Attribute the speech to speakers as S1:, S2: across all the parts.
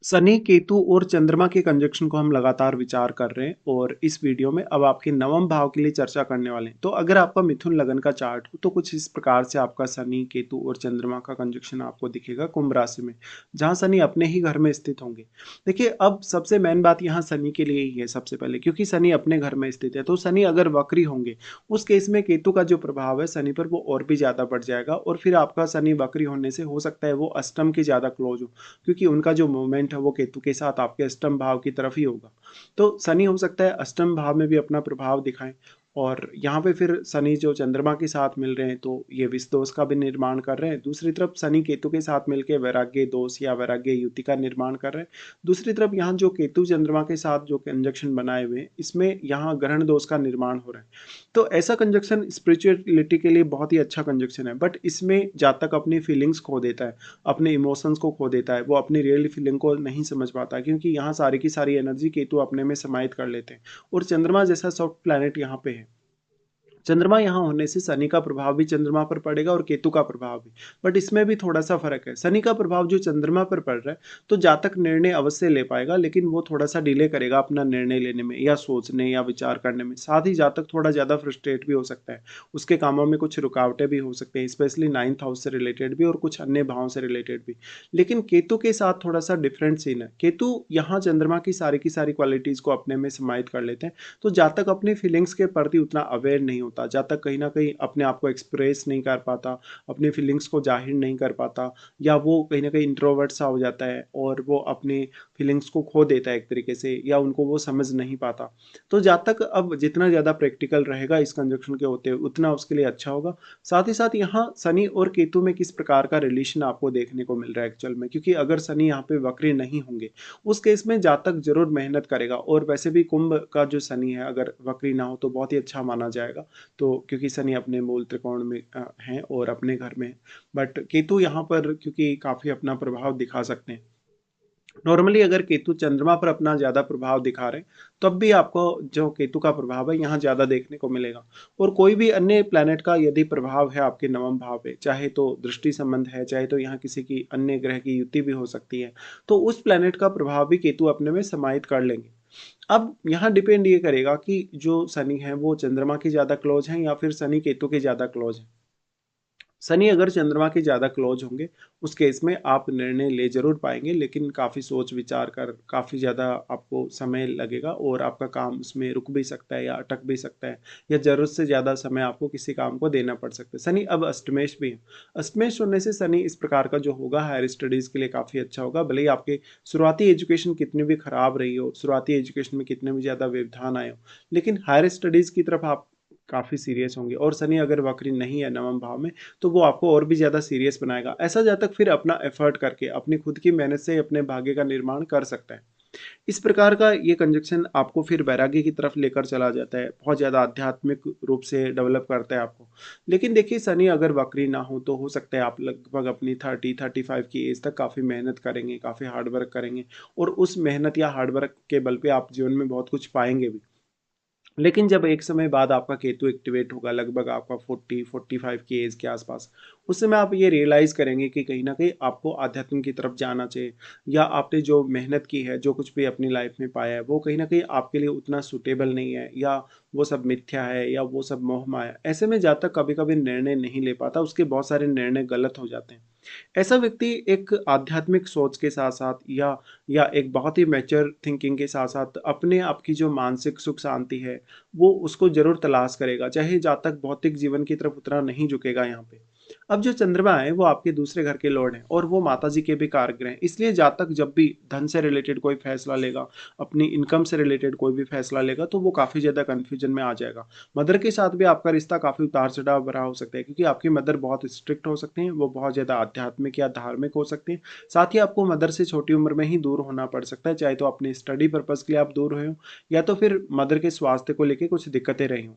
S1: शनि, केतु और चंद्रमा के कंजक्शन को हम लगातार विचार कर रहे हैं और इस वीडियो में अब आपके नवम भाव के लिए चर्चा करने वाले हैं। तो अगर आपका मिथुन लगन का चार्ट हो तो कुछ इस प्रकार से आपका शनि, केतु और चंद्रमा का कंजक्शन आपको दिखेगा कुंभ राशि में, जहां शनि अपने ही घर में स्थित होंगे। देखिए, अब सबसे मेन बात यहाँ शनि के लिए ही है सबसे पहले, क्योंकि शनि अपने घर में स्थित है। तो शनि अगर वक्री होंगे, उस केस में केतु का जो प्रभाव है शनि पर वो और भी ज्यादा बढ़ जाएगा और फिर आपका शनि वक्री होने से हो सकता है वो अष्टम के ज्यादा क्लोज हो, क्योंकि उनका जो मूवमेंट है वो केतु के साथ आपके अष्टम भाव की तरफ ही होगा। तो शनि हो सकता है अष्टम भाव में भी अपना प्रभाव दिखाएं, और यहाँ पे फिर शनि जो चंद्रमा के साथ मिल रहे हैं तो ये विष दोष का भी निर्माण कर रहे हैं। दूसरी तरफ शनि केतु के साथ मिलकर वैराग्य दोष या वैराग्य युति का निर्माण कर रहे हैं। दूसरी तरफ यहाँ जो केतु चंद्रमा के साथ जो कंजक्शन बनाए हुए हैं, इसमें यहाँ ग्रहण दोष का निर्माण हो रहा है। तो ऐसा कंजक्शन स्पिरिचुअलिटी के लिए बहुत ही अच्छा कंजक्शन है, बट इसमें जातक अपनी फीलिंग्स खो देता है, अपने इमोशंस को खो देता है, वो अपनी रियल फीलिंग को नहीं समझ पाता, क्योंकि यहाँ सारी की सारी एनर्जी केतु अपने में समाहित कर लेते हैं और चंद्रमा जैसा सॉफ्ट प्लैनेट यहाँ पे है। चंद्रमा यहाँ होने से शनि का प्रभाव भी चंद्रमा पर पड़ेगा और केतु का प्रभाव भी, बट इसमें भी थोड़ा सा फर्क है। शनि का प्रभाव जो चंद्रमा पर पड़ रहा है तो जातक निर्णय अवश्य ले पाएगा, लेकिन वो थोड़ा सा डिले करेगा अपना निर्णय लेने में या सोचने या विचार करने में। साथ ही जातक थोड़ा ज्यादा फ्रस्ट्रेट भी हो सकता है, उसके कामों में कुछ रुकावटें भी हो सकते हैं, स्पेशली नाइन्थ हाउस से रिलेटेड भी और कुछ अन्य भावों से रिलेटेड भी। लेकिन केतु के साथ थोड़ा सा डिफरेंट सीन है। केतु यहाँ चंद्रमा की सारी क्वालिटीज को अपने में समाहित कर लेते हैं, तो जब तक अपनी फीलिंग्स के प्रति उतना अवेयर नहीं होता, जब तक कहीं ना कहीं अपने आप को एक्सप्रेस नहीं कर पाता, अपनी फीलिंग्स को जाहिर नहीं कर पाता, या वो कहीं ना कहीं इंट्रोवर्ट सा हो जाता है और वो अपनी फीलिंग्स को खो देता है एक तरीके से, या उनको वो समझ नहीं पाता। तो जब तक अब जितना ज़्यादा प्रैक्टिकल रहेगा इस कंजक्शन के होते हुए उतना उसके लिए अच्छा होगा। साथ ही साथ यहाँ शनि और केतु में किस प्रकार का रिलेशन आपको देखने को मिल रहा है एक्चुअल में, क्योंकि अगर शनि यहाँ पे वक्री नहीं होंगे उस केस में जातक जरूर मेहनत करेगा। और वैसे भी कुंभ का जो शनि है अगर वक्री ना हो तो बहुत ही अच्छा माना जाएगा, तो क्योंकि शनि अपने मूल त्रिकोण में है और अपने घर में है। बट केतु यहाँ पर क्योंकि काफी अपना प्रभाव दिखा सकते हैं। नॉर्मली अगर केतु चंद्रमा पर अपना ज्यादा प्रभाव दिखा रहे हैं तब भी आपको जो केतु का प्रभाव है यहाँ ज्यादा देखने को मिलेगा। और कोई भी अन्य प्लैनेट का यदि प्रभाव है आपके नवम भाव पे, चाहे तो दृष्टि संबंध है, चाहे तो यहाँ किसी की अन्य ग्रह की युति भी हो सकती है, तो उस प्लैनेट का प्रभाव भी केतु अपने में समाहित कर लेंगे। अब यहाँ डिपेंड ये करेगा कि जो शनि है वो चंद्रमा के ज्यादा क्लोज हैं या फिर शनि केतु के ज्यादा क्लोज हैं। शनि अगर चंद्रमा के ज़्यादा क्लोज होंगे उस केस में आप निर्णय ले जरूर पाएंगे, लेकिन काफ़ी सोच विचार कर काफ़ी ज़्यादा आपको समय लगेगा और आपका काम उसमें रुक भी सकता है या अटक भी सकता है, या ज़रूरत से ज़्यादा समय आपको किसी काम को देना पड़ सकता है। शनि अब अष्टमेश भी है। अष्टमेश होने से शनि इस प्रकार का जो होगा हायर स्टडीज़ के लिए काफ़ी अच्छा होगा। भले ही आपके शुरुआती एजुकेशन कितनी भी खराब रही हो, शुरुआती एजुकेशन में कितने भी ज़्यादा व्यवधान आए हो, लेकिन हायर स्टडीज़ की तरफ आप काफ़ी सीरियस होंगे। और शनि अगर वक्री नहीं है नवम भाव में तो वो आपको और भी ज़्यादा सीरियस बनाएगा। ऐसा जातक फिर अपना एफर्ट करके अपनी खुद की मेहनत से अपने भाग्य का निर्माण कर सकता है। इस प्रकार का ये कंजक्शन आपको फिर वैराग्य की तरफ लेकर चला जाता है, बहुत ज़्यादा आध्यात्मिक रूप से डेवलप करता है आपको। लेकिन देखिए, शनि अगर वक्री ना हो तो हो सकता है आप लगभग अपनी 30-35 की एज तक काफ़ी मेहनत करेंगे, काफ़ी हार्ड वर्क करेंगे, और उस मेहनत या हार्ड वर्क के बल पे आप जीवन में बहुत कुछ पाएंगे भी। लेकिन जब एक समय बाद आपका केतु एक्टिवेट होगा, लगभग आपका 40-45 की एज के आसपास, उस समय आप ये रियलाइज करेंगे कि कहीं ना कहीं आपको आध्यात्म की तरफ जाना चाहिए, या आपने जो मेहनत की है, जो कुछ भी अपनी लाइफ में पाया है, वो कहीं ना कहीं आपके लिए उतना सुटेबल नहीं है, या वो सब मिथ्या है, या वो सब मोह माया। ऐसे में जातक कभी कभी निर्णय नहीं ले पाता, उसके बहुत सारे निर्णय गलत हो जाते हैं। ऐसा व्यक्ति एक आध्यात्मिक सोच के साथ साथ या एक बहुत ही मैच्योर थिंकिंग के साथ साथ अपने आप की जो मानसिक सुख शांति है वो उसको जरूर तलाश करेगा, चाहे जब तक भौतिक जीवन की तरफ उतना नहीं झुकेगा यहाँ पे। अब जो चंद्रमा है वो आपके दूसरे घर के लॉर्ड हैं और वो माता जी के भी कारक हैं, इसलिए जातक जब भी धन से रिलेटेड कोई फैसला लेगा, अपनी इनकम से रिलेटेड कोई भी फैसला लेगा, तो वो काफी ज्यादा कंफ्यूजन में आ जाएगा। मदर के साथ भी आपका रिश्ता काफी उतार चढ़ाव भरा हो सकता है, क्योंकि आपकी मदर बहुत स्ट्रिक्ट हो सकती हैं, वो बहुत ज्यादा आध्यात्मिक या धार्मिक हो सकती हैं। साथ ही आपको मदर से छोटी उम्र में ही दूर होना पड़ सकता है, चाहे तो अपनी स्टडी पर्पज के लिए आप दूर हुए हो, या तो फिर मदर के स्वास्थ्य को लेकर कुछ दिक्कतें रही हों।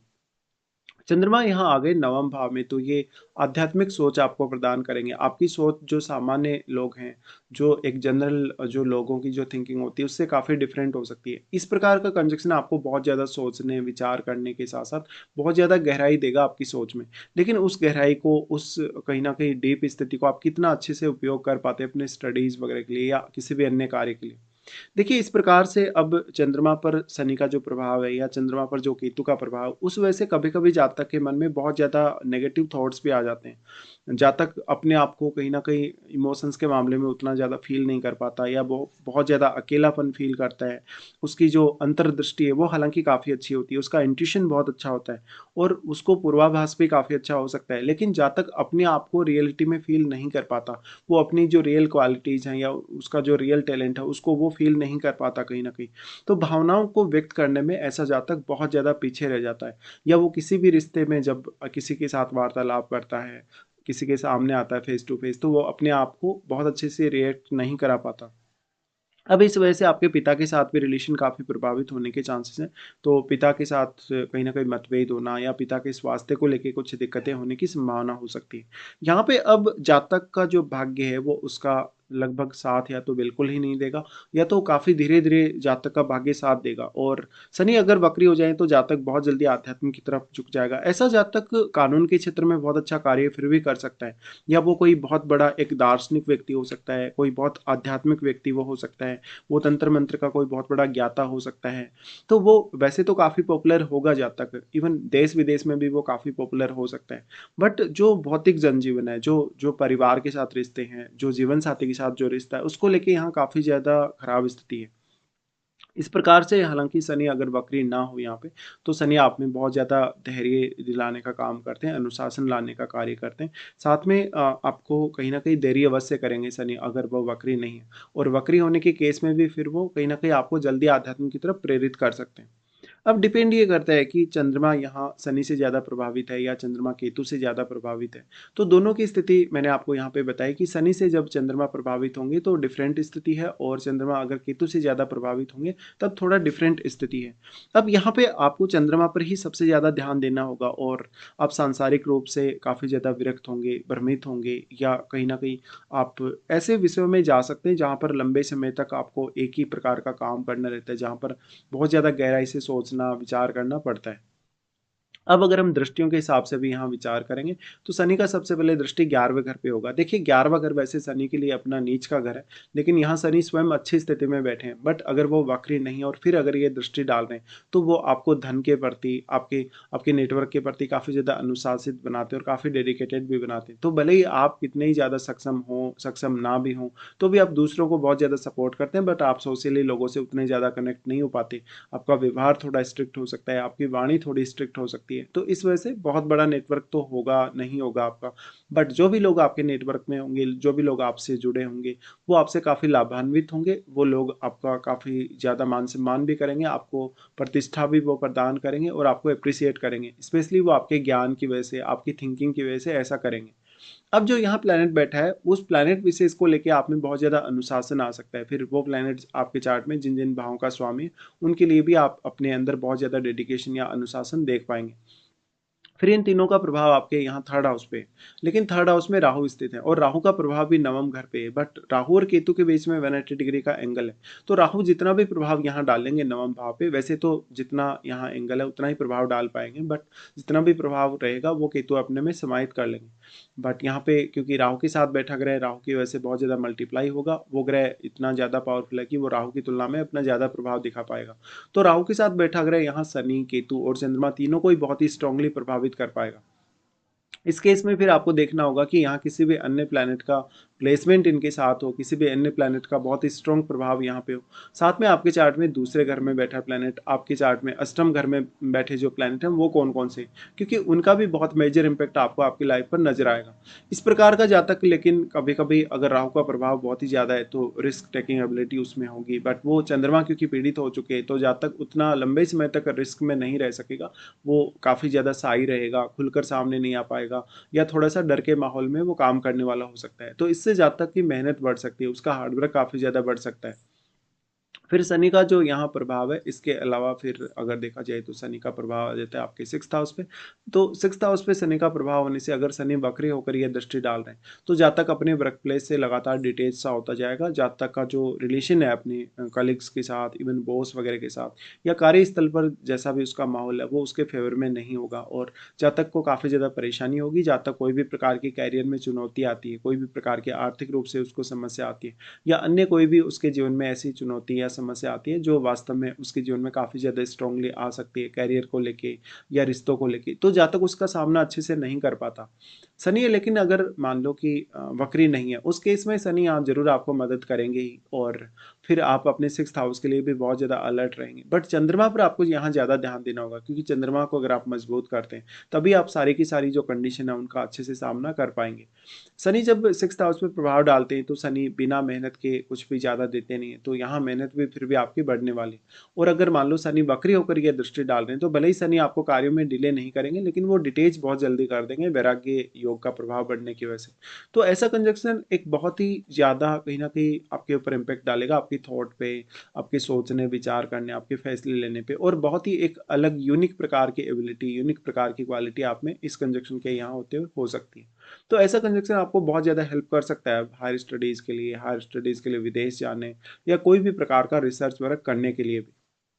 S1: चंद्रमा यहाँ आ गए नवम भाव में, तो ये आध्यात्मिक सोच आपको प्रदान करेंगे। आपकी सोच जो सामान्य लोग हैं, जो एक जनरल जो लोगों की जो थिंकिंग होती है, उससे काफ़ी डिफरेंट हो सकती है। इस प्रकार का कंजक्शन आपको बहुत ज़्यादा सोचने, विचार करने के साथ-साथ बहुत ज़्यादा गहराई देगा आपकी सोच में। लेकिन उस गहराई को, उस कहीं न कहीं डीप स्थिति को आप कितना अच्छे से उपयोग कर पाते हैं अपने स्टडीज़ वगैरह के लिए या किसी भी अन्य कार्य के लिए। देखिए, इस प्रकार से अब चंद्रमा पर शनि का जो प्रभाव है या चंद्रमा पर जो केतु का प्रभाव, उस वजह से कभी-कभी जातक के मन में बहुत ज़्यादा नेगेटिव थॉट्स भी आ जाते हैं। जातक अपने आप को कहीं न कहीं इमोशंस के मामले में उतना ज़्यादा फ़ील नहीं कर पाता या वो बहुत ज़्यादा अकेलापन फ़ील करता है। उसकी जो अंतर्दृष्टि है वो हालाँकि काफ़ी अच्छी होती है, उसका इंट्यूशन बहुत अच्छा होता है और उसको पूर्वाभास भी काफ़ी अच्छा हो सकता है। लेकिन जातक अपने आप को रियलिटी में फ़ील नहीं कर पाता। वो अपनी जो रियल क्वालिटीज़ हैं या उसका जो रियल टैलेंट है, उसको वो फ़ील नहीं कर पाता कहीं न कहीं। तो भावनाओं को व्यक्त करने में ऐसा जातक बहुत ज़्यादा पीछे रह जाता है या वो किसी भी रिश्ते में जब किसी के साथ वार्तालाप करता है, किसी के सामने आता है फ़ेस टू फ़ेस, तो वो अपने आप को बहुत अच्छे से रिएक्ट नहीं करा पाता। अब इस वजह से आपके पिता के साथ भी रिलेशन काफ़ी प्रभावित होने के चांसेस हैं। तो पिता के साथ कहीं न कहीं मतभेद होना या पिता के स्वास्थ्य को लेके कुछ दिक्कतें होने की संभावना हो सकती है। यहाँ पे अब जातक का जो भाग्य है वो उसका लगभग साथ या तो बिल्कुल ही नहीं देगा या तो काफ़ी धीरे-धीरे जातक का भाग्य साथ देगा और शनि अगर वक्री हो जाए तो जातक बहुत जल्दी आध्यात्म की तरफ झुक जाएगा। ऐसा जातक कानून के क्षेत्र में बहुत अच्छा कार्य फिर भी कर सकता है या वो कोई बहुत बड़ा एक दार्शनिक व्यक्ति हो सकता है, कोई बहुत आध्यात्मिक व्यक्ति वो हो सकता है। वो तंत्र मंत्र का कोई बहुत बड़ा ज्ञाता हो सकता है। तो वो वैसे तो काफ़ी पॉपुलर होगा जातक, इवन देश-विदेश में भी वो काफ़ी पॉपुलर हो सकता है। बट जो भौतिक जनजीवन है, जो जो परिवार के साथ रिश्ते हैं, जो जीवन साथी के साथ जो रिश्ता है, उसको लेके यहाँ काफ़ी ज़्यादा खराब स्थिति है। इस प्रकार से हालाँकि शनि अगर वक्री ना हो यहाँ पे, तो शनि आप में बहुत ज़्यादा धैर्य दिलाने का काम करते हैं, अनुशासन लाने का कार्य करते हैं। साथ में आपको कहीं न कहीं देरी अवश्य करेंगे शनि अगर वो वक्री नहीं है और वक्री होने के केस में भी फिर वो कहीं न कहीं आपको जल्दी आध्यात्म की तरफ प्रेरित कर सकते हैं। अब डिपेंड ये करता है कि चंद्रमा यहाँ शनि से ज़्यादा प्रभावित है या चंद्रमा केतु से ज़्यादा प्रभावित है। तो दोनों की स्थिति मैंने आपको यहाँ पे बताई कि शनि से जब चंद्रमा प्रभावित होंगे तो डिफरेंट स्थिति है और चंद्रमा अगर केतु से ज़्यादा प्रभावित होंगे तब थोड़ा डिफरेंट स्थिति है। अब यहाँ पे आपको चंद्रमा पर ही सबसे ज़्यादा ध्यान देना होगा और आप सांसारिक रूप से काफ़ी ज़्यादा विरक्त होंगे, भ्रमित होंगे या कहीं न कहीं आप ऐसे विषयों में जा सकते हैं जहाँ पर लंबे समय तक आपको एक ही प्रकार का काम करना रहता है, जहाँ पर बहुत ज़्यादा गहराई से सोचना, विचार करना पड़ता है। अब अगर हम दृष्टियों के हिसाब से भी यहाँ विचार करेंगे, तो शनि का सबसे पहले दृष्टि 11वें घर पे होगा। देखिए 11वां घर वैसे शनि के लिए अपना नीच का घर है, लेकिन यहाँ शनि स्वयं अच्छी स्थिति में बैठे हैं। बट अगर वो वक्री नहीं और फिर अगर ये दृष्टि डाल रहे हैं, तो वो आपको धन के प्रति, आपके आपके नेटवर्क के प्रति काफ़ी ज़्यादा अनुशासित बनाते हैं और काफ़ी डेडिकेटेड भी बनाते हैं। तो भले ही आप कितने ही ज़्यादा सक्षम हों, सक्षम ना भी हों, तो भी आप दूसरों को बहुत ज़्यादा सपोर्ट करते हैं, बट आप सोशली लोगों से उतने ज़्यादा कनेक्ट नहीं हो पाते। आपका व्यवहार थोड़ा स्ट्रिक्ट हो सकता है, आपकी वाणी थोड़ी स्ट्रिक्ट हो सकती है। तो इस वजह से बहुत बड़ा नेटवर्क तो होगा, नहीं होगा आपका। बट जो भी लोग आपके नेटवर्क में होंगे, जो भी लोग आपसे जुड़े होंगे, वो आपसे काफ़ी लाभान्वित होंगे। वो लोग आपका काफ़ी ज़्यादा मान-सम्मान भी करेंगे, आपको प्रतिष्ठा भी वो प्रदान करेंगे और आपको एप्रिशिएट करेंगे। स्पेशली वो आपके ज्ञान की वजह से, आपकी थिंकिंग की वजह से ऐसा करेंगे। अब जो यहाँ प्लैनेट बैठा है, उस प्लैनेट विशेष को लेके आप में बहुत ज़्यादा अनुशासन आ सकता है। फिर वो प्लैनेट्स आपके चार्ट में जिन-जिन भावों का स्वामी है, उनके लिए भी आप अपने अंदर बहुत ज़्यादा डेडिकेशन या अनुशासन देख पाएँगे। फिर इन तीनों का प्रभाव आपके यहाँ थर्ड हाउस पे है। लेकिन थर्ड हाउस में राहु स्थित है और राहु का प्रभाव भी नवम घर पे है, बट राहु और केतु के बीच में 180 डिग्री का एंगल है। तो राहु जितना भी प्रभाव यहाँ डालेंगे नवम भाव पे, वैसे तो जितना यहाँ एंगल है उतना ही प्रभाव डाल पाएंगे, बट जितना भी प्रभाव रहेगा वो केतु अपने में समाहित कर लेंगे। बट यहाँ पे क्योंकि राहु के साथ बैठा ग्रह राहु की वजह से बहुत ज़्यादा मल्टीप्लाई होगा, वो ग्रह इतना ज़्यादा पावरफुल है कि वो राहु की तुलना में अपना ज़्यादा प्रभाव दिखा पाएगा। तो राहु के साथ बैठा ग्रह यहाँ शनि, केतु और चंद्रमा तीनों को ही बहुत ही स्ट्रांगली प्रभावित कर पाएगा। इस केस में फिर आपको देखना होगा कि यहाँ किसी भी अन्य प्लैनेट का प्लेसमेंट इनके साथ हो, किसी भी अन्य प्लैनेट का बहुत ही स्ट्रॉन्ग प्रभाव यहाँ पे हो। साथ में आपके चार्ट में दूसरे घर में बैठा प्लैनेट, आपके चार्ट में अष्टम घर में बैठे जो प्लैनेट हैं वो कौन-कौन से हैं? क्योंकि उनका भी बहुत मेजर इम्पैक्ट आपको आपकी लाइफ पर नज़र आएगा। इस प्रकार का जातक लेकिन कभी-कभी अगर राहु का प्रभाव बहुत ही ज़्यादा है तो रिस्क टेकिंग एबिलिटी उसमें होगी, बट वो चंद्रमा क्योंकि पीड़ित हो चुके हैं तो जातक उतना लंबे समय तक रिस्क में नहीं रह सकेगा। वो काफ़ी ज़्यादा शाई रहेगा, खुलकर सामने नहीं आ पाएगा या थोड़ा-सा डर के माहौल में वो काम करने वाला हो सकता है। तो इससे जातक की मेहनत बढ़ सकती है, उसका हार्ड वर्क काफ़ी ज़्यादा बढ़ सकता है। फिर शनि का जो यहाँ प्रभाव है, इसके अलावा फिर अगर देखा जाए तो शनि का प्रभाव आ जाता है आपके 6th हाउस पे। तो 6th हाउस पे शनि का प्रभाव होने से अगर शनि वक्री होकर ये दृष्टि डाल रहे हैं, तो जातक अपने वर्क प्लेस से लगातार डिटैच सा होता जाएगा। जातक का जो रिलेशन है अपने कलीग्स के साथ, इवन बॉस वगैरह के साथ या कार्यस्थल पर जैसा भी उसका माहौल है, वो उसके फेवर में नहीं होगा और जातक को काफ़ी ज़्यादा परेशानी होगी। जातक कोई भी प्रकार की कैरियर में चुनौती आती है, कोई भी प्रकार की आर्थिक रूप से उसको समस्या आती है या अन्य कोई भी उसके जीवन में ऐसी चुनौती या समस्या आती है जो वास्तव में उसके जीवन में काफ़ी ज़्यादा स्ट्रांगली आ सकती है करियर को लेके या रिश्तों को लेके, तो जातक उसका सामना अच्छे से नहीं कर पाता। शनि है, लेकिन अगर मान लो कि वक्री नहीं है, उस केस में शनि आप ज़रूर आपको मदद करेंगे ही और फिर आप अपने 6th हाउस के लिए भी बहुत ज़्यादा अलर्ट रहेंगे। बट चंद्रमा पर आपको यहाँ ज़्यादा ध्यान देना होगा, क्योंकि चंद्रमा को अगर आप मजबूत करते हैं, तभी आप सारी की सारी जो कंडीशन है उनका अच्छे से सामना कर पाएँगे। शनि जब 6th हाउस में प्रभाव डालते हैं, तो शनि बिना मेहनत के कुछ भी ज़्यादा देते नहीं हैं, तो यहाँ मेहनत भी फिर भी आपकी बढ़ने वाली है। और अगर मान लो शनि वक्री होकर ये दृष्टि डाल रहे हैं, तो भले ही शनि आपको कार्यों में डिले नहीं करेंगे, लेकिन वो डिटेच बहुत जल्दी कर देंगे वैराग्य योग का प्रभाव बढ़ने की वजह से। तो ऐसा कंजंक्शन एक बहुत ही ज़्यादा कहीं न कहीं आपके ऊपर इम्पैक्ट डालेगा, आपकी थॉट पे, आपके सोचने, विचार करने, आपके फैसले लेने पे और बहुत ही एक अलग यूनिक प्रकार की एबिलिटी, यूनिक प्रकार की क्वालिटी आप में इस कंजंक्शन के यहाँ होते हुए हो सकती है। तो ऐसा कंजक्शन आपको बहुत ज़्यादा हेल्प कर सकता है हायर स्टडीज़ के लिए विदेश जाने या कोई भी प्रकार का रिसर्च वर्क करने के लिए भी।